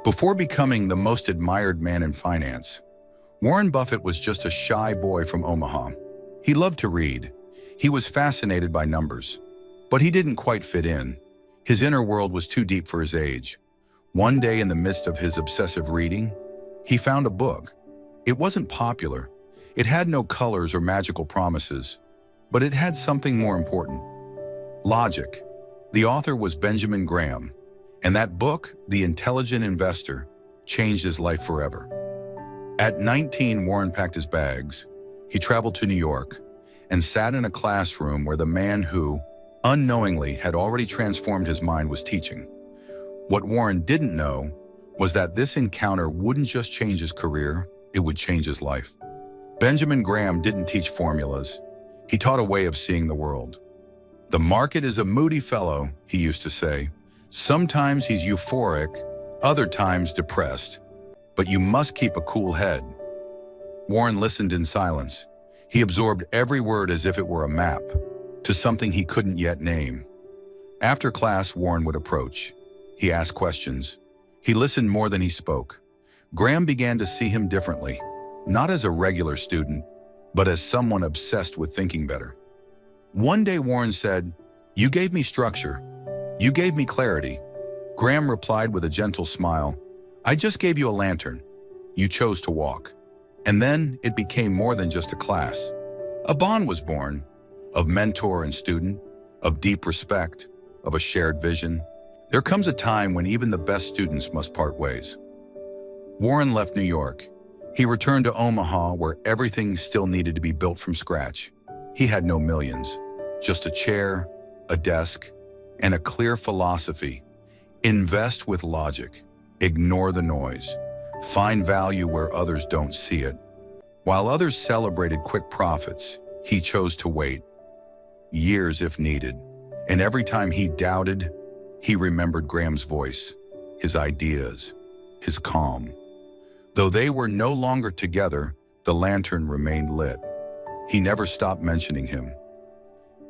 Before becoming the most admired man in finance, Warren Buffett was just a shy boy from Omaha. He loved to read. He was fascinated by numbers. But he didn't quite fit in. His inner world was too deep for his age. One day, in the midst of his obsessive reading, he found a book. It wasn't popular. It had no colors or magical promises. But it had something more important. Logic. The author was Benjamin Graham. And that book, The Intelligent Investor, changed his life forever. At 19, Warren packed his bags. He traveled to New York and sat in a classroom where the man who, unknowingly, had already transformed his mind was teaching. What Warren didn't know was that this encounter wouldn't just change his career, it would change his life. Benjamin Graham didn't teach formulas. He taught a way of seeing the world. The market is a moody fellow, he used to say. Sometimes he's euphoric, other times depressed. But you must keep a cool head. Warren listened in silence. He absorbed every word as if it were a map to something he couldn't yet name. After class, Warren would approach. He asked questions. He listened more than he spoke. Graham began to see him differently, not as a regular student, but as someone obsessed with thinking better. One day, Warren said, "You gave me structure. You gave me clarity." Graham replied with a gentle smile, "I just gave you a lantern. You chose to walk." And then it became more than just a class. A bond was born, of mentor and student, of deep respect, of a shared vision. There comes a time when even the best students must part ways. Warren left New York. He returned to Omaha, where everything still needed to be built from scratch. He had no millions, just a chair, a desk, and a clear philosophy. Invest with logic. Ignore the noise. Find value where others don't see it. While others celebrated quick profits, he chose to wait. Years if needed. And every time he doubted, he remembered Graham's voice, his ideas, his calm. Though they were no longer together, the lantern remained lit. He never stopped mentioning him.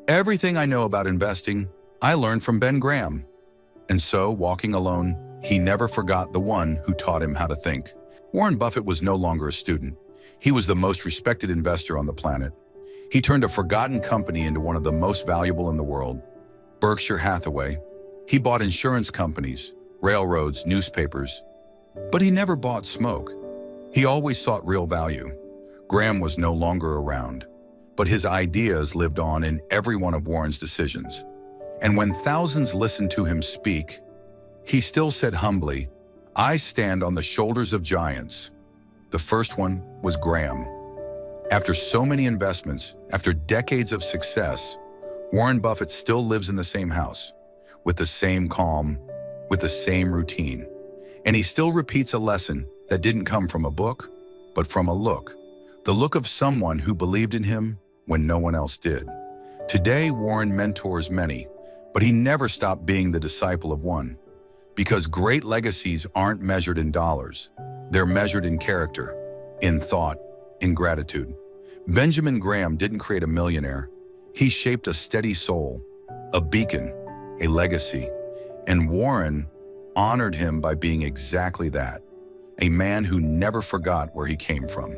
"Everything I know about investing, I learned from Ben Graham." And so, walking alone, he never forgot the one who taught him how to think. Warren Buffett was no longer a student. He was the most respected investor on the planet. He turned a forgotten company into one of the most valuable in the world, Berkshire Hathaway. He bought insurance companies, railroads, newspapers. But he never bought smoke. He always sought real value. Graham was no longer around, but his ideas lived on in every one of Warren's decisions. And when thousands listened to him speak, he still said humbly, "I stand on the shoulders of giants." The first one was Graham. After so many investments, after decades of success, Warren Buffett still lives in the same house, with the same calm, with the same routine. And he still repeats a lesson that didn't come from a book, but from a look. The look of someone who believed in him when no one else did. Today, Warren mentors many, but he never stopped being the disciple of one. Because great legacies aren't measured in dollars. They're measured in character, in thought, in gratitude. Benjamin Graham didn't create a millionaire. He shaped a steady soul, a beacon, a legacy. And Warren honored him by being exactly that, a man who never forgot where he came from.